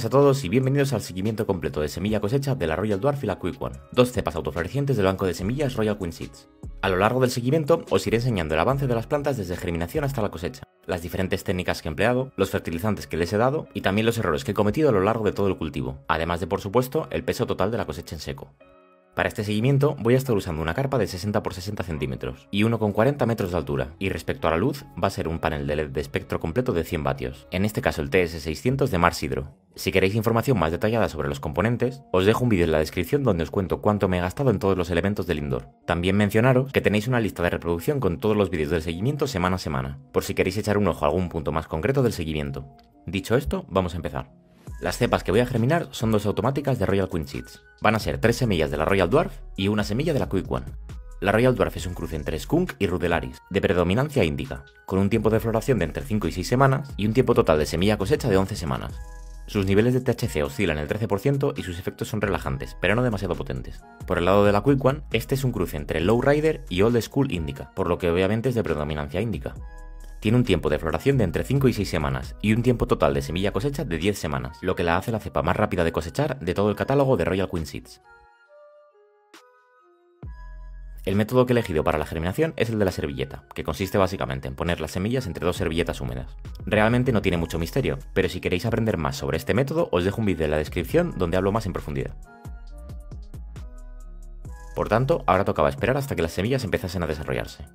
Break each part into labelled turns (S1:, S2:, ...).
S1: buenas a todos y bienvenidos al seguimiento completo de semilla cosecha de la Royal Dwarf y la Quick One, dos cepas autoflorecientes del banco de semillas Royal Queen Seeds. A lo largo del seguimiento os iré enseñando el avance de las plantas desde germinación hasta la cosecha, las diferentes técnicas que he empleado, los fertilizantes que les he dado y también los errores que he cometido a lo largo de todo el cultivo, además de por supuesto el peso total de la cosecha en seco. Para este seguimiento voy a estar usando una carpa de 60 x 60 centímetros y 1,40 metros de altura, y respecto a la luz va a ser un panel de LED de espectro completo de 100 vatios, en este caso el TS600 de Mars Hydro. Si queréis información más detallada sobre los componentes, os dejo un vídeo en la descripción donde os cuento cuánto me he gastado en todos los elementos del indoor. También mencionaros que tenéis una lista de reproducción con todos los vídeos del seguimiento semana a semana, por si queréis echar un ojo a algún punto más concreto del seguimiento. Dicho esto, vamos a empezar. Las cepas que voy a germinar son dos automáticas de Royal Queen Seeds. Van a ser 3 semillas de la Royal Dwarf y una semilla de la Quick One. La Royal Dwarf es un cruce entre Skunk y Rudelaris, de predominancia índica, con un tiempo de floración de entre 5 y 6 semanas y un tiempo total de semilla cosecha de 11 semanas. Sus niveles de THC oscilan el 13% y sus efectos son relajantes, pero no demasiado potentes. Por el lado de la Quick One, este es un cruce entre Lowrider y Old School Indica, por lo que obviamente es de predominancia índica. Tiene un tiempo de floración de entre 5 y 6 semanas y un tiempo total de semilla cosecha de 10 semanas, lo que la hace la cepa más rápida de cosechar de todo el catálogo de Royal Queen Seeds. El método que he elegido para la germinación es el de la servilleta, que consiste básicamente en poner las semillas entre dos servilletas húmedas. Realmente no tiene mucho misterio, pero si queréis aprender más sobre este método os dejo un vídeo en la descripción donde hablo más en profundidad. Por tanto, ahora tocaba esperar hasta que las semillas empezasen a desarrollarse.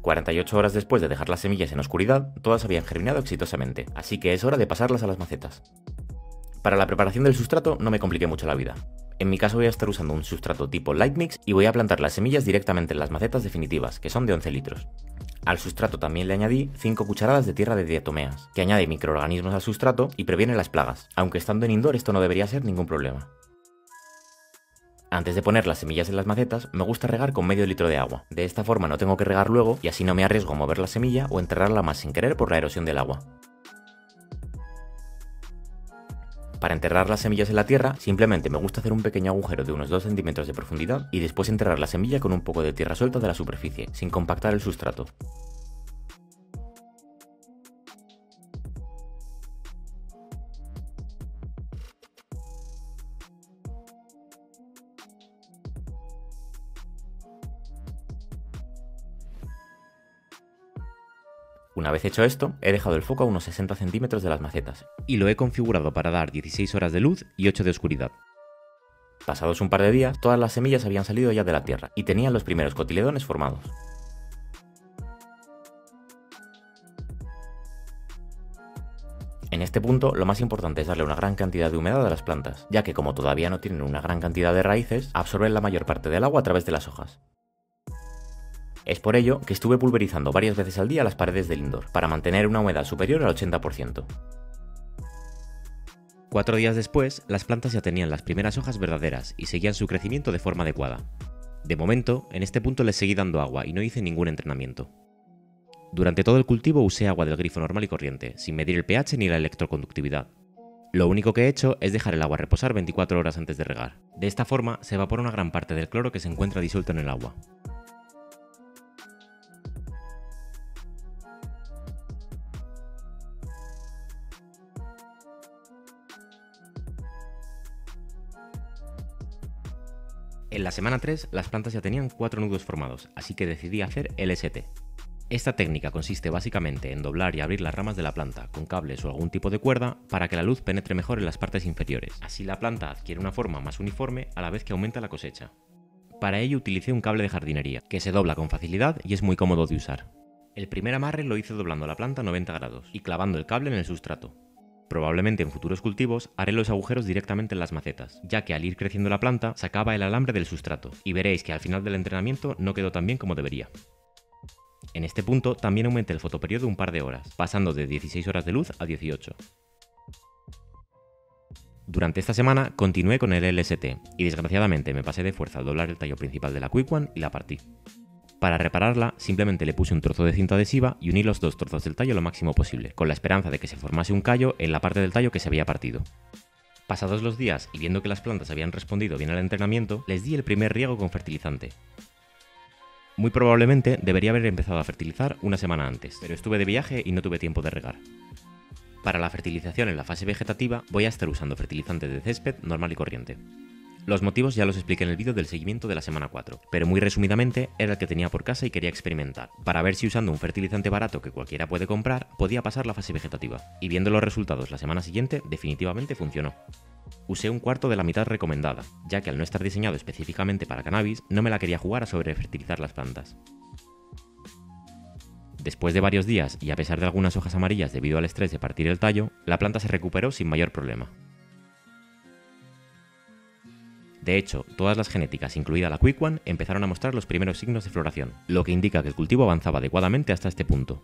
S1: 48 horas después de dejar las semillas en oscuridad, todas habían germinado exitosamente, así que es hora de pasarlas a las macetas. Para la preparación del sustrato no me compliqué mucho la vida. En mi caso voy a estar usando un sustrato tipo Light Mix y voy a plantar las semillas directamente en las macetas definitivas, que son de 11 litros. Al sustrato también le añadí 5 cucharadas de tierra de diatomeas, que añade microorganismos al sustrato y previene las plagas, aunque estando en indoor esto no debería ser ningún problema. Antes de poner las semillas en las macetas, me gusta regar con medio litro de agua. De esta forma no tengo que regar luego y así no me arriesgo a mover la semilla o enterrarla más sin querer por la erosión del agua. Para enterrar las semillas en la tierra, simplemente me gusta hacer un pequeño agujero de unos 2 centímetros de profundidad y después enterrar la semilla con un poco de tierra suelta de la superficie, sin compactar el sustrato. Una vez hecho esto, he dejado el foco a unos 60 centímetros de las macetas y lo he configurado para dar 16 horas de luz y 8 de oscuridad. Pasados un par de días, todas las semillas habían salido ya de la tierra y tenían los primeros cotiledones formados. En este punto, lo más importante es darle una gran cantidad de humedad a las plantas, ya que como todavía no tienen una gran cantidad de raíces, absorben la mayor parte del agua a través de las hojas. Es por ello que estuve pulverizando varias veces al día las paredes del indoor, para mantener una humedad superior al 80%. 4 días después, las plantas ya tenían las primeras hojas verdaderas y seguían su crecimiento de forma adecuada. De momento, en este punto les seguí dando agua y no hice ningún entrenamiento. Durante todo el cultivo usé agua del grifo normal y corriente, sin medir el pH ni la electroconductividad. Lo único que he hecho es dejar el agua reposar 24 horas antes de regar. De esta forma, se evapora una gran parte del cloro que se encuentra disuelto en el agua. En la semana 3, las plantas ya tenían 4 nudos formados, así que decidí hacer LST. Esta técnica consiste básicamente en doblar y abrir las ramas de la planta con cables o algún tipo de cuerda para que la luz penetre mejor en las partes inferiores. Así la planta adquiere una forma más uniforme a la vez que aumenta la cosecha. Para ello utilicé un cable de jardinería, que se dobla con facilidad y es muy cómodo de usar. El primer amarre lo hice doblando la planta a 90 grados y clavando el cable en el sustrato. Probablemente en futuros cultivos haré los agujeros directamente en las macetas, ya que al ir creciendo la planta sacaba el alambre del sustrato, y veréis que al final del entrenamiento no quedó tan bien como debería. En este punto también aumenté el fotoperiodo un par de horas, pasando de 16 horas de luz a 18. Durante esta semana continué con el LST, y desgraciadamente me pasé de fuerza al doblar el tallo principal de la Quick One y la partí. Para repararla, simplemente le puse un trozo de cinta adhesiva y uní los dos trozos del tallo lo máximo posible, con la esperanza de que se formase un callo en la parte del tallo que se había partido. Pasados los días y viendo que las plantas habían respondido bien al entrenamiento, les di el primer riego con fertilizante. Muy probablemente debería haber empezado a fertilizar una semana antes, pero estuve de viaje y no tuve tiempo de regar. Para la fertilización en la fase vegetativa voy a estar usando fertilizante de césped normal y corriente. Los motivos ya los expliqué en el vídeo del seguimiento de la semana 4, pero muy resumidamente era el que tenía por casa y quería experimentar, para ver si usando un fertilizante barato que cualquiera puede comprar, podía pasar la fase vegetativa, y viendo los resultados la semana siguiente, definitivamente funcionó. Usé un cuarto de la mitad recomendada, ya que al no estar diseñado específicamente para cannabis, no me la quería jugar a sobrefertilizar las plantas. Después de varios días y a pesar de algunas hojas amarillas debido al estrés de partir el tallo, la planta se recuperó sin mayor problema. De hecho, todas las genéticas, incluida la Quick One, empezaron a mostrar los primeros signos de floración, lo que indica que el cultivo avanzaba adecuadamente hasta este punto.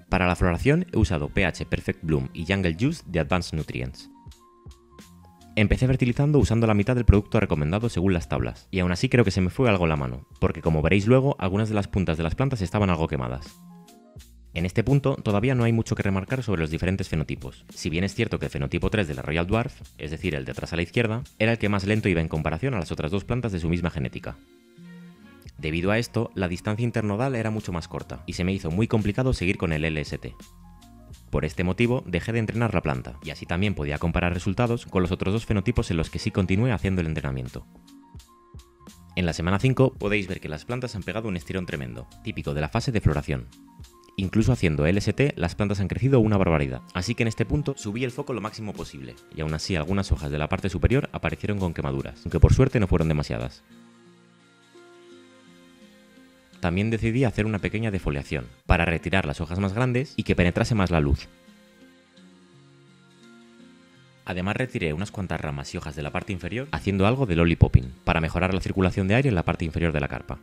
S1: Para la floración he usado pH Perfect Bloom y Jungle Juice de Advanced Nutrients. Empecé fertilizando usando la mitad del producto recomendado según las tablas, y aún así creo que se me fue algo la mano, porque como veréis luego, algunas de las puntas de las plantas estaban algo quemadas. En este punto todavía no hay mucho que remarcar sobre los diferentes fenotipos, si bien es cierto que el fenotipo 3 de la Royal Dwarf, es decir el de atrás a la izquierda, era el que más lento iba en comparación a las otras dos plantas de su misma genética. Debido a esto, la distancia internodal era mucho más corta, y se me hizo muy complicado seguir con el LST. Por este motivo dejé de entrenar la planta, y así también podía comparar resultados con los otros dos fenotipos en los que sí continué haciendo el entrenamiento. En la semana 5 podéis ver que las plantas han pegado un estirón tremendo, típico de la fase de floración. Incluso haciendo LST, las plantas han crecido una barbaridad, así que en este punto subí el foco lo máximo posible, y aún así algunas hojas de la parte superior aparecieron con quemaduras, aunque por suerte no fueron demasiadas. También decidí hacer una pequeña defoliación, para retirar las hojas más grandes y que penetrase más la luz. Además retiré unas cuantas ramas y hojas de la parte inferior, haciendo algo de lollipopping, para mejorar la circulación de aire en la parte inferior de la carpa.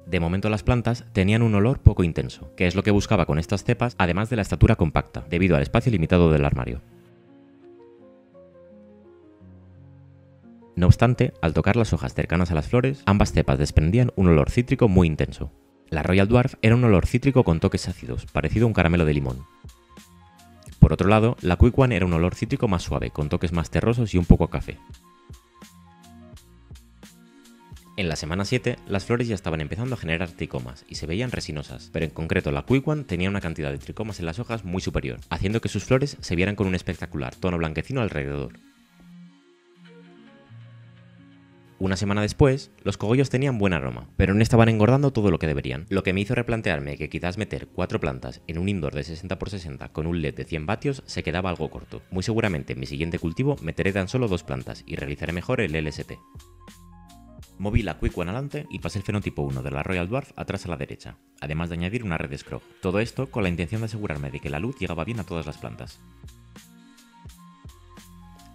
S1: De momento las plantas tenían un olor poco intenso, que es lo que buscaba con estas cepas, además de la estatura compacta, debido al espacio limitado del armario. No obstante, al tocar las hojas cercanas a las flores, ambas cepas desprendían un olor cítrico muy intenso. La Royal Dwarf era un olor cítrico con toques ácidos, parecido a un caramelo de limón. Por otro lado, la Quick One era un olor cítrico más suave, con toques más terrosos y un poco a café. En la semana 7, las flores ya estaban empezando a generar tricomas y se veían resinosas, pero en concreto la Quick One tenía una cantidad de tricomas en las hojas muy superior, haciendo que sus flores se vieran con un espectacular tono blanquecino alrededor. Una semana después, los cogollos tenían buen aroma, pero no estaban engordando todo lo que deberían, lo que me hizo replantearme que quizás meter 4 plantas en un indoor de 60 x 60 con un LED de 100 vatios se quedaba algo corto. Muy seguramente en mi siguiente cultivo meteré tan solo 2 plantas y realizaré mejor el LST. Moví la Quick One adelante y pasé el fenotipo 1 de la Royal Dwarf atrás a la derecha, además de añadir una red de scrog. Todo esto con la intención de asegurarme de que la luz llegaba bien a todas las plantas.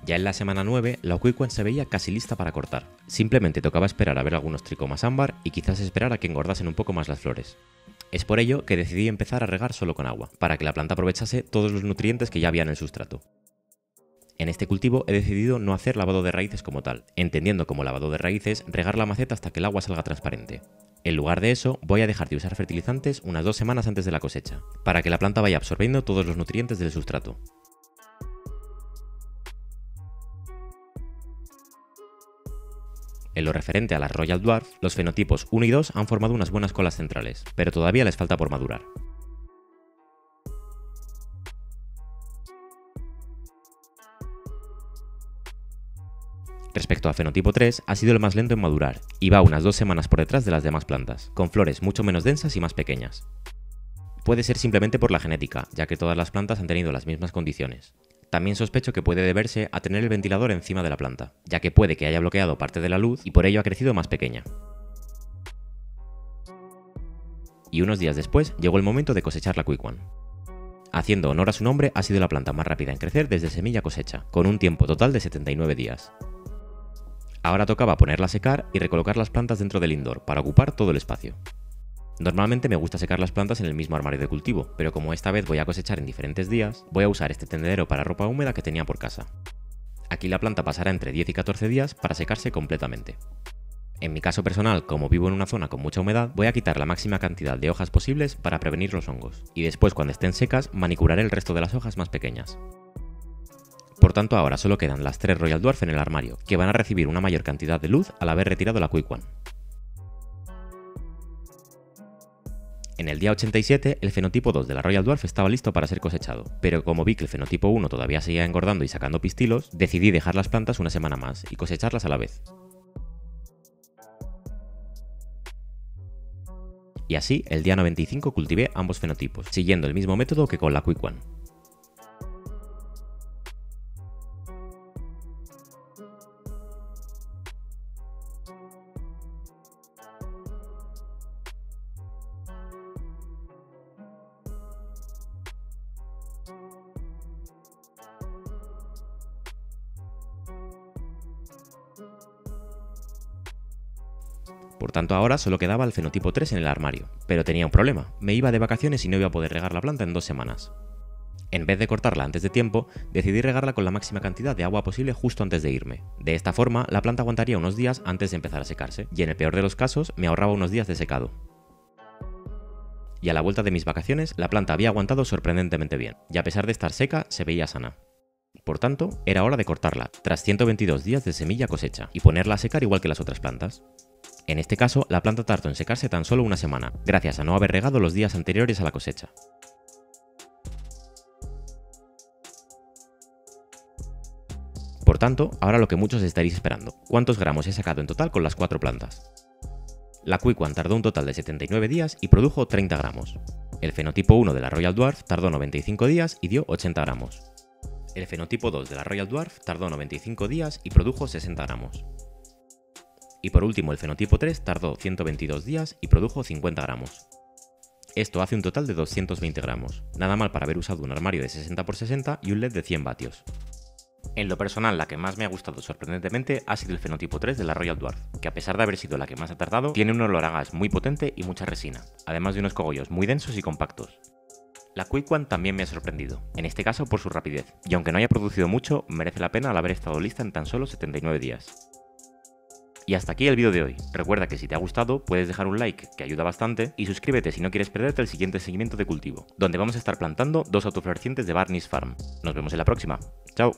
S1: Ya en la semana 9, la Quick One se veía casi lista para cortar. Simplemente tocaba esperar a ver algunos tricomas ámbar y quizás esperar a que engordasen un poco más las flores. Es por ello que decidí empezar a regar solo con agua, para que la planta aprovechase todos los nutrientes que ya había en el sustrato. En este cultivo he decidido no hacer lavado de raíces como tal, entendiendo como lavado de raíces regar la maceta hasta que el agua salga transparente. En lugar de eso, voy a dejar de usar fertilizantes unas 2 semanas antes de la cosecha, para que la planta vaya absorbiendo todos los nutrientes del sustrato. En lo referente a las Royal Dwarf, los fenotipos 1 y 2 han formado unas buenas colas centrales, pero todavía les falta por madurar. Respecto a fenotipo 3, ha sido el más lento en madurar, y va unas 2 semanas por detrás de las demás plantas, con flores mucho menos densas y más pequeñas. Puede ser simplemente por la genética, ya que todas las plantas han tenido las mismas condiciones. También sospecho que puede deberse a tener el ventilador encima de la planta, ya que puede que haya bloqueado parte de la luz y por ello ha crecido más pequeña. Y unos días después llegó el momento de cosechar la Quick One. Haciendo honor a su nombre, ha sido la planta más rápida en crecer desde semilla a cosecha, con un tiempo total de 79 días. Ahora tocaba ponerla a secar y recolocar las plantas dentro del indoor para ocupar todo el espacio. Normalmente me gusta secar las plantas en el mismo armario de cultivo, pero como esta vez voy a cosechar en diferentes días, voy a usar este tendedero para ropa húmeda que tenía por casa. Aquí la planta pasará entre 10 y 14 días para secarse completamente. En mi caso personal, como vivo en una zona con mucha humedad, voy a quitar la máxima cantidad de hojas posibles para prevenir los hongos, y después cuando estén secas manicuraré el resto de las hojas más pequeñas. Por tanto ahora solo quedan las 3 Royal Dwarf en el armario, que van a recibir una mayor cantidad de luz al haber retirado la Quick One. En el día 87, el fenotipo 2 de la Royal Dwarf estaba listo para ser cosechado, pero como vi que el fenotipo 1 todavía seguía engordando y sacando pistilos, decidí dejar las plantas una semana más y cosecharlas a la vez. Y así, el día 95 cultivé ambos fenotipos, siguiendo el mismo método que con la Quick One. Por tanto ahora solo quedaba el fenotipo 3 en el armario, pero tenía un problema, me iba de vacaciones y no iba a poder regar la planta en 2 semanas. En vez de cortarla antes de tiempo, decidí regarla con la máxima cantidad de agua posible justo antes de irme. De esta forma, la planta aguantaría unos días antes de empezar a secarse, y en el peor de los casos, me ahorraba unos días de secado. Y a la vuelta de mis vacaciones, la planta había aguantado sorprendentemente bien, y a pesar de estar seca, se veía sana. Por tanto, era hora de cortarla, tras 122 días de semilla a cosecha, y ponerla a secar igual que las otras plantas. En este caso, la planta tardó en secarse tan solo una semana, gracias a no haber regado los días anteriores a la cosecha. Por tanto, ahora lo que muchos estaréis esperando, ¿cuántos gramos he sacado en total con las 4 plantas? La Quick One tardó un total de 79 días y produjo 30 gramos. El fenotipo 1 de la Royal Dwarf tardó 95 días y dio 80 gramos. El fenotipo 2 de la Royal Dwarf tardó 95 días y produjo 60 gramos. Y por último, el fenotipo 3 tardó 122 días y produjo 50 gramos. Esto hace un total de 220 gramos, nada mal para haber usado un armario de 60×60 y un LED de 100 vatios. En lo personal, la que más me ha gustado sorprendentemente ha sido el fenotipo 3 de la Royal Dwarf, que a pesar de haber sido la que más ha tardado, tiene un olor a gas muy potente y mucha resina, además de unos cogollos muy densos y compactos. La Quick One también me ha sorprendido, en este caso por su rapidez, y aunque no haya producido mucho, merece la pena al haber estado lista en tan solo 79 días. Y hasta aquí el vídeo de hoy. Recuerda que si te ha gustado puedes dejar un like, que ayuda bastante, y suscríbete si no quieres perderte el siguiente seguimiento de cultivo, donde vamos a estar plantando 2 autoflorecientes de Barney's Farm. Nos vemos en la próxima. ¡Chao!